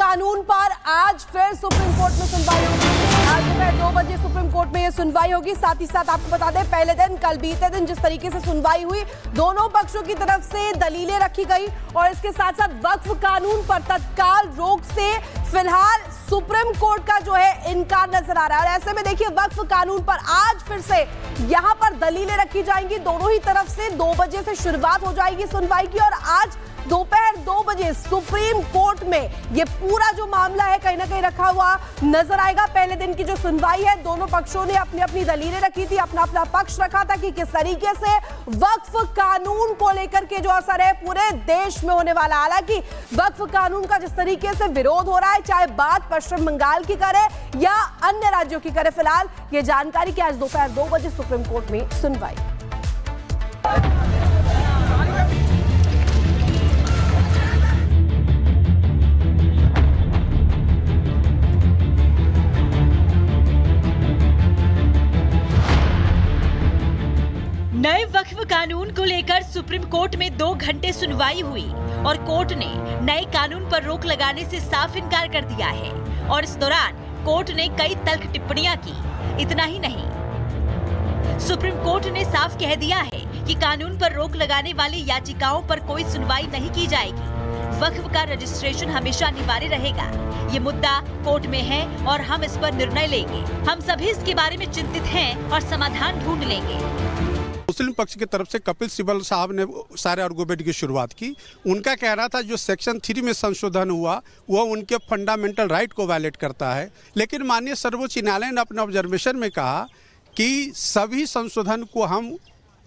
कानून पर आज फिर सुप्रीम कोर्ट में सुनवाई होगी। आज दोपहर 2 बजे सुप्रीम कोर्ट में ये सुनवाई होगी। साथ ही साथ आपको बता दें, पहले दिन कल बीते दिन जिस तरीके से सुनवाई हुई, दोनों पक्षों की तरफ से दलीलें रखी गई और इसके साथ साथ वक्फ कानून पर तत्काल रोक से फिलहाल सुप्रीम कोर्ट का जो है इनकार नजर आ रहा है। और ऐसे में देखिए, वक्फ कानून पर आज फिर से यहां पर दलीलें रखी जाएंगी। दोनों ही तरफ से 2 बजे से शुरुआत हो जाएगी सुनवाई की और आज दोपहर 2 बजे सुप्रीम कोर्ट में ये पूरा जो मामला है कहीं ना कहीं रखा हुआ नजर आएगा। पहले दिन की जो सुनवाई है, दोनों पक्षों ने अपनी अपनी दलीलें रखी थी, अपना अपना पक्ष रखा था कि किस तरीके से वक्फ कानून को लेकर के जो असर है पूरे देश में होने वाला। हालांकि वक्फ कानून का जिस तरीके से विरोध हो रहा है, चाहे बात पश्चिम बंगाल की करे या अन्य राज्यों की करे, फिलहाल ये जानकारी कि आज दोपहर 2 बजे सुप्रीम कोर्ट में सुनवाई। नए वक्फ कानून को लेकर सुप्रीम कोर्ट में 2 घंटे सुनवाई हुई और कोर्ट ने नए कानून पर रोक लगाने से साफ इनकार कर दिया है। और इस दौरान कोर्ट ने कई तल्ख टिप्पणियां की। इतना ही नहीं, सुप्रीम कोर्ट ने साफ कह दिया है कि कानून पर रोक लगाने वाली याचिकाओं पर कोई सुनवाई नहीं की जाएगी। वक्फ का रजिस्ट्रेशन हमेशा अनिवार्य रहेगा। ये मुद्दा कोर्ट में है और हम इस पर निर्णय लेंगे। हम सभी इसके बारे में चिंतित हैं और समाधान ढूंढ लेंगे। मुस्लिम पक्ष की तरफ से कपिल सिब्बल साहब ने सारे आर्गुमेंट की शुरुआत की। उनका कहना था जो सेक्शन 3 में संशोधन हुआ वह उनके फंडामेंटल राइट को वायलेट करता है। लेकिन माननीय सर्वोच्च न्यायालय ने अपने ऑब्जर्वेशन में कहा कि सभी संशोधन को हम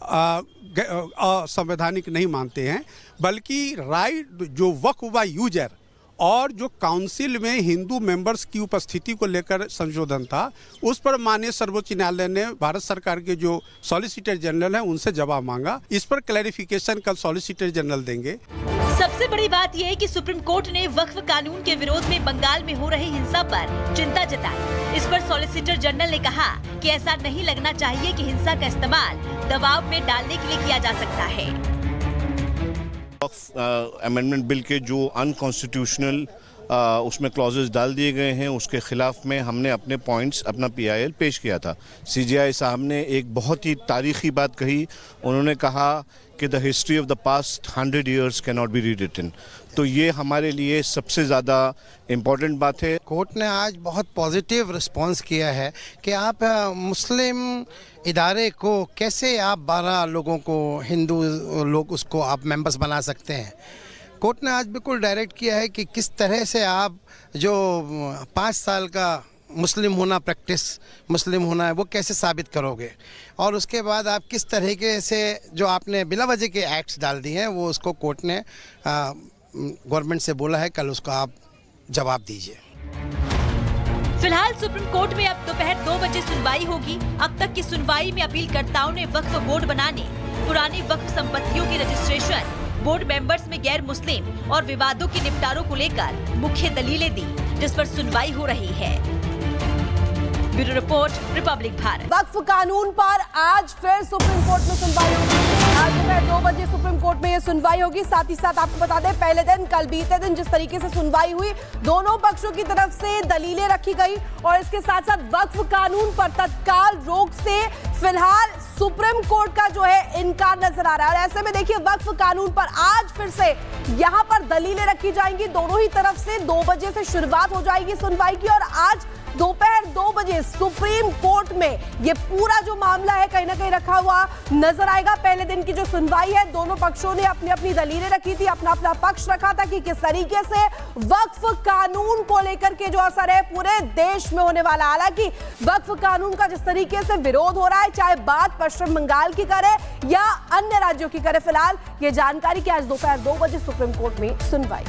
असंवैधानिक नहीं मानते हैं, बल्कि राइट जो वक्फ व यूजर और जो काउंसिल में हिंदू मेंबर्स की उपस्थिति को लेकर संशोधन था, उस पर माननीय सर्वोच्च न्यायालय ने भारत सरकार के जो सॉलिसिटर जनरल हैं उनसे जवाब मांगा। इस पर क्लैरिफिकेशन कल सॉलिसिटर जनरल देंगे। सबसे बड़ी बात यह है कि सुप्रीम कोर्ट ने वक्फ कानून के विरोध में बंगाल में हो रही हिंसा पर चिंता जताई। इस पर सॉलिसिटर जनरल ने कहा कि ऐसा नहीं लगना चाहिए कि हिंसा का इस्तेमाल दबाव में डालने के लिए किया जा सकता है। अमेंडमेंट बिल के जो अनकॉन्स्टिट्यूशनल उसमें क्लॉजेस डाल दिए गए हैं, उसके खिलाफ में हमने अपने पॉइंट्स, अपना PIL पेश किया था। CJI साहब ने एक बहुत ही तारीखी बात कही। उन्होंने कहा कि the history of the past 100 years can not be rewritten. तो ये हमारे लिए सबसे ज़्यादा इम्पोर्टेंट बात है। कोर्ट ने आज बहुत पॉजिटिव रिस्पांस किया है कि आप मुस्लिम इदारे को कैसे आप 12 लोगों को, हिंदू लोग उसको आप मेंबर्स बना सकते हैं। कोर्ट ने आज बिल्कुल डायरेक्ट किया है कि किस तरह से आप जो 5 साल का मुस्लिम होना, प्रैक्टिस मुस्लिम होना है, वो कैसे साबित करोगे। और उसके बाद आप किस तरीके से जो आपने बिला वजह के एक्ट्स डाल दिए हैं, वो उसको कोर्ट ने गवर्नमेंट से बोला है, कल उसका आप जवाब दीजिए। फिलहाल सुप्रीम कोर्ट में अब दोपहर 2 बजे सुनवाई होगी। अब तक की सुनवाई में अपीलकर्ताओं ने वक्फ बोर्ड बनाने, पुरानी वक्फ संपत्तियों की रजिस्ट्रेशन, बोर्ड मेंबर्स में गैर मुस्लिम और विवादों के निपटारों को लेकर मुख्य दलीलें दी, जिस पर सुनवाई हो रही है। Bureau report, republic Bharat. वक्फ कानून पर आज फिर सुप्रीम कोर्ट में सुनवाई होगी। आज दोपहर 2 बजे सुप्रीम कोर्ट में ये सुनवाई होगी। साथ ही साथ आपको बता दें, पहले दिन कल बीते दिन जिस तरीके से सुनवाई हुई, दोनों पक्षों की तरफ से दलीलें रखी गई और इसके साथ साथ वक्फ कानून पर तत्काल रोक से फिलहाल सुप्रीम कोर्ट का जो है इनकार नजर आ रहा है। और ऐसे में देखिए, वक्फ कानून पर आज फिर से यहां पर दलीलें रखी जाएंगी। दोनों ही तरफ से 2 बजे से शुरुआत हो जाएगी सुनवाई की और आज दोपहर 2 बजे सुप्रीम कोर्ट में ये पूरा जो मामला है कहीं ना कहीं रखा हुआ नजर आएगा। पहले दिन की जो सुनवाई है, दोनों पक्षों ने अपनी अपनी दलीलें रखी थी, अपना अपना पक्ष रखा था कि किस तरीके से वक्फ कानून को लेकर के जो असर है पूरे देश में होने वाला। हालांकि वक्फ कानून का जिस तरीके से विरोध हो रहा है, चाहे बात पश्चिम बंगाल की करे या अन्य राज्यों की करे, फिलहाल ये जानकारी कि आज दोपहर 2 बजे सुप्रीम कोर्ट में सुनवाई।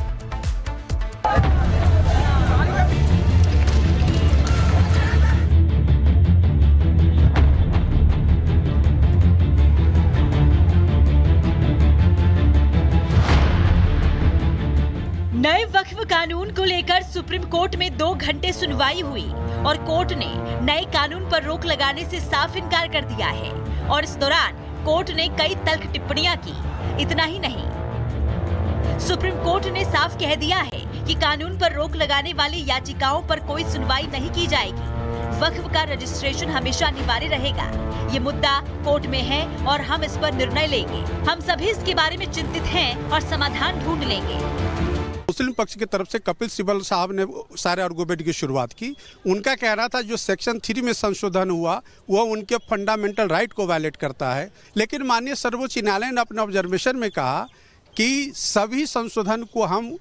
नए वक्फ कानून को लेकर सुप्रीम कोर्ट में 2 घंटे सुनवाई हुई और कोर्ट ने नए कानून पर रोक लगाने से साफ इनकार कर दिया है। और इस दौरान कोर्ट ने कई तल्ख टिप्पणियां की। इतना ही नहीं, सुप्रीम कोर्ट ने साफ कह दिया है कि कानून पर रोक लगाने वाली याचिकाओं पर कोई सुनवाई नहीं की जाएगी। वक्फ का रजिस्ट्रेशन हमेशा अनिवार्य रहेगा। ये मुद्दा कोर्ट में है और हम इस पर निर्णय लेंगे। हम सभी इसके बारे में चिंतित हैं और समाधान ढूंढ लेंगे। मुस्लिम पक्ष की तरफ से कपिल सिब्बल साहब ने सारे आर्गुमेंट की शुरुआत की। उनका कहना था जो सेक्शन 3 में संशोधन हुआ वह उनके फंडामेंटल राइट को वायलेट करता है, लेकिन माननीय सर्वोच्च न्यायालय ने अपने ऑब्जर्वेशन में कहा कि सभी संशोधन को हम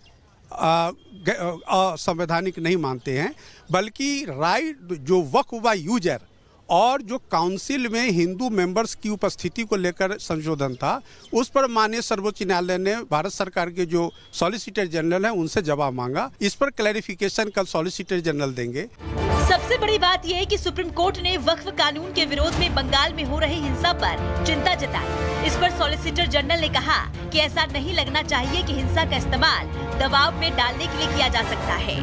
असंवैधानिक नहीं मानते हैं, बल्कि राइट जो वक्फ बाय यूजर और जो काउंसिल में हिंदू मेंबर्स की उपस्थिति को लेकर संशोधन था, उस पर माननीय सर्वोच्च न्यायालय ने भारत सरकार के जो सॉलिसिटर जनरल हैं उनसे जवाब मांगा। इस पर क्लैरिफिकेशन कल सॉलिसिटर जनरल देंगे। सबसे बड़ी बात यह है कि सुप्रीम कोर्ट ने वक्फ कानून के विरोध में बंगाल में हो रही हिंसा पर चिंता जताई। इस पर सॉलिसिटर जनरल ने कहा कि ऐसा नहीं लगना चाहिए कि हिंसा का इस्तेमाल दबाव में डालने के लिए किया जा सकता है।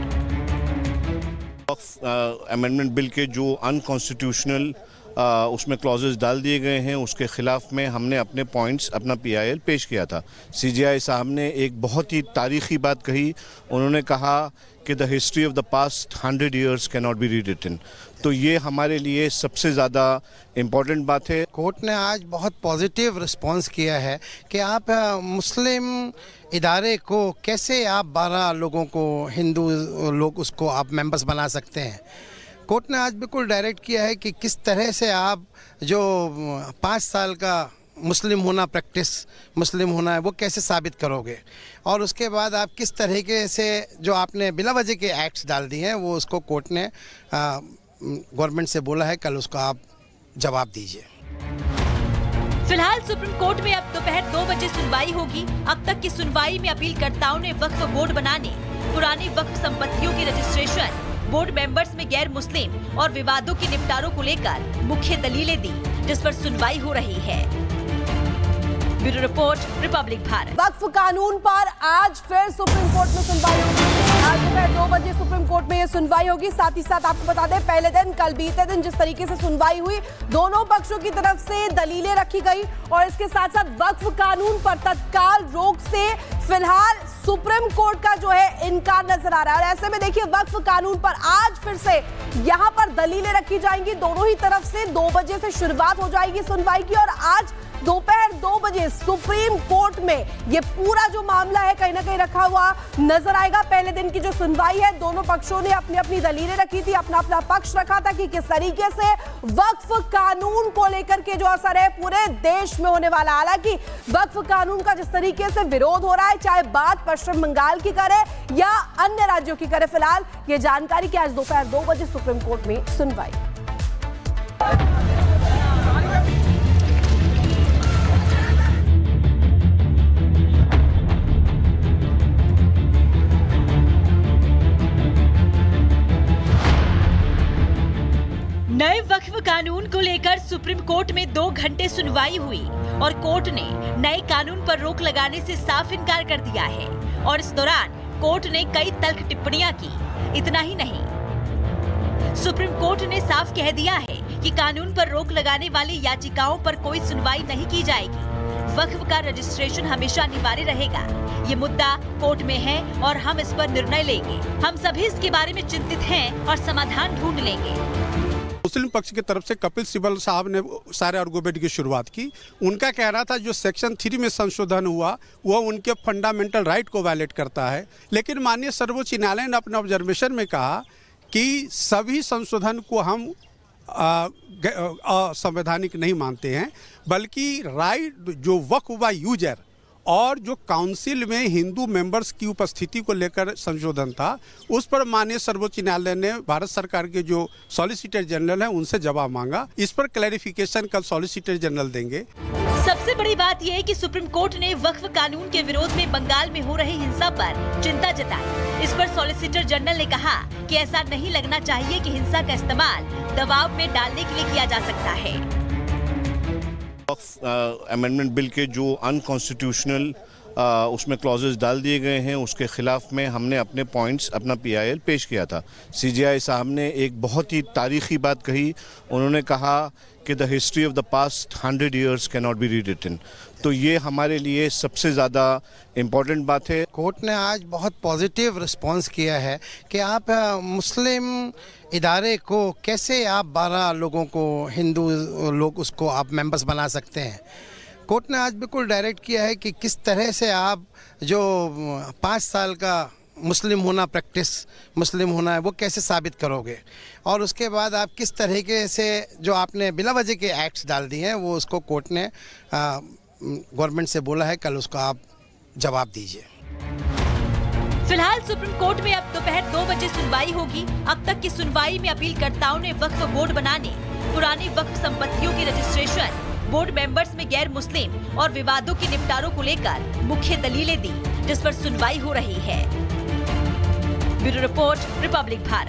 अमेंडमेंट बिल के जो अनकॉन्स्टिट्यूशनल उसमें क्लॉजेस डाल दिए गए हैं उसके खिलाफ में हमने अपने पॉइंट्स अपना PIL पेश किया था। CJI साहब ने एक बहुत ही तारीखी बात कही। उन्होंने कहा कि the history of the past 100 years can not be rewritten. तो ये हमारे लिए सबसे ज़्यादा इम्पोर्टेंट बात है। कोर्ट ने आज बहुत पॉजिटिव रिस्पांस किया है कि आप मुस्लिम इदारे को कैसे आप 12 लोगों को हिंदू लोग उसको आप मेंबर्स बना सकते हैं। कोर्ट ने आज बिल्कुल डायरेक्ट किया है कि किस तरह से आप जो 5 साल का मुस्लिम होना प्रैक्टिस मुस्लिम होना है वो कैसे साबित करोगे, और उसके बाद आप किस तरीके से जो आपने बिला वजह के एक्ट्स डाल दिए हैं वो उसको कोर्ट ने गवर्नमेंट से बोला है कल उसका आप जवाब दीजिए। फिलहाल सुप्रीम कोर्ट में अब दोपहर 2 बजे सुनवाई होगी। अब तक की सुनवाई में अपीलकर्ताओं ने वक्फ बोर्ड बनाने, पुरानी वक्फ संपत्तियों की रजिस्ट्रेशन, बोर्ड मेंबर्स में गैर मुस्लिम और विवादों के निपटारों को लेकर मुख्य दलीलें दी, जिस पर सुनवाई हो रही है। Bureau report, republic Bharat. वक्फ कानून पर आज फिर सुप्रीम कोर्ट में सुनवाई होगी। आज दोपहर 2 बजे सुप्रीम कोर्ट में ये सुनवाई होगी। साथ ही साथ आपको बता दें, पहले दिन कल बीते दिन जिस तरीके से सुनवाई हुई, दोनों पक्षों की तरफ से दलीलें रखी गई और इसके साथ साथ वक्फ कानून पर तत्काल रोक से फिलहाल सुप्रीम कोर्ट का जो है इनकार नजर आ रहा है। और ऐसे में देखिए, वक्फ कानून पर आज फिर से यहां पर दलीलें रखी जाएंगी। दोनों ही तरफ से 2 बजे से शुरुआत हो जाएगी सुनवाई की और आज दोपहर 2 बजे सुप्रीम कोर्ट में ये पूरा जो मामला है कहीं ना कहीं रखा हुआ नजर आएगा। पहले दिन की जो सुनवाई है, दोनों पक्षों ने अपनी अपनी दलीलें रखी थी, अपना अपना पक्ष रखा था कि किस तरीके से वक्फ कानून को लेकर के जो असर है पूरे देश में होने वाला। हालांकि वक्फ कानून का जिस तरीके से विरोध हो रहा है, चाहे बात पश्चिम बंगाल की करे या अन्य राज्यों की करे, फिलहाल ये जानकारी कि आज दोपहर 2 बजे सुप्रीम कोर्ट में सुनवाई। नए वक्फ कानून को लेकर सुप्रीम कोर्ट में 2 घंटे सुनवाई हुई और कोर्ट ने नए कानून पर रोक लगाने से साफ इनकार कर दिया है। और इस दौरान कोर्ट ने कई तल्ख टिप्पणियां की। इतना ही नहीं, सुप्रीम कोर्ट ने साफ कह दिया है कि कानून पर रोक लगाने वाली याचिकाओं पर कोई सुनवाई नहीं की जाएगी। वक्फ का रजिस्ट्रेशन हमेशा अनिवार्य रहेगा। ये मुद्दा कोर्ट में है और हम इस पर निर्णय लेंगे। हम सभी इसके बारे में चिंतित हैं और समाधान ढूंढ लेंगे। मुस्लिम पक्ष की तरफ से कपिल सिब्बल साहब ने सारे आर्गुमेंट की शुरुआत की। उनका कहना था जो सेक्शन 3 में संशोधन हुआ वह उनके फंडामेंटल राइट को वायलेट करता है, लेकिन माननीय सर्वोच्च न्यायालय ने अपने ऑब्जर्वेशन में कहा कि सभी संशोधन को हम असंवैधानिक नहीं मानते हैं, बल्कि राइट जो वक्फ बाय यूजर और जो काउंसिल में हिंदू मेंबर्स की उपस्थिति को लेकर संशोधन था, उस पर माननीय सर्वोच्च न्यायालय ने भारत सरकार के जो सॉलिसिटर जनरल हैं उनसे जवाब मांगा। इस पर क्लैरिफिकेशन कल सॉलिसिटर जनरल देंगे। सबसे बड़ी बात यह है कि सुप्रीम कोर्ट ने वक्फ कानून के विरोध में बंगाल में हो रही हिंसा पर चिंता जताई। इस पर सॉलिसिटर जनरल ने कहा कि ऐसा नहीं लगना चाहिए कि हिंसा का इस्तेमाल दबाव में डालने के लिए किया जा सकता है। अमेंडमेंट बिल के जो अनकॉन्स्टिट्यूशनल उसमें क्लॉजेस डाल दिए गए हैं उसके खिलाफ में हमने अपने पॉइंट्स अपना PIL पेश किया था। CJI साहब ने एक बहुत ही तारीखी बात कही। उन्होंने कहा कि the history of the past 100 years can not be rewritten. तो ये हमारे लिए सबसे ज़्यादा इम्पोर्टेंट बात है। कोर्ट ने आज बहुत पॉजिटिव रिस्पांस किया है कि आप मुस्लिम इदारे को कैसे आप 12 लोगों को हिंदू लोग उसको आप मेंबर्स बना सकते हैं। कोर्ट ने आज बिल्कुल डायरेक्ट किया है कि किस तरह से आप जो 5 साल का मुस्लिम होना प्रैक्टिस मुस्लिम होना है वो कैसे साबित करोगे, और उसके बाद आप किस तरीके से जो आपने बिला वजह के एक्ट्स डाल दिए हैं वो उसको कोर्ट ने गवर्नमेंट से बोला है कल उसका आप जवाब दीजिए। फिलहाल सुप्रीम कोर्ट में अब दोपहर 2 बजे सुनवाई होगी। अब तक की सुनवाई में अपीलकर्ताओं ने वक्फ बोर्ड बनाने, पुरानी वक्फ संपत्तियों की रजिस्ट्रेशन, बोर्ड मेंबर्स में गैर मुस्लिम और विवादों के निपटारों को लेकर मुख्य दलीलें दी, जिस पर सुनवाई हो रही है। Bureau report, republic Bharat.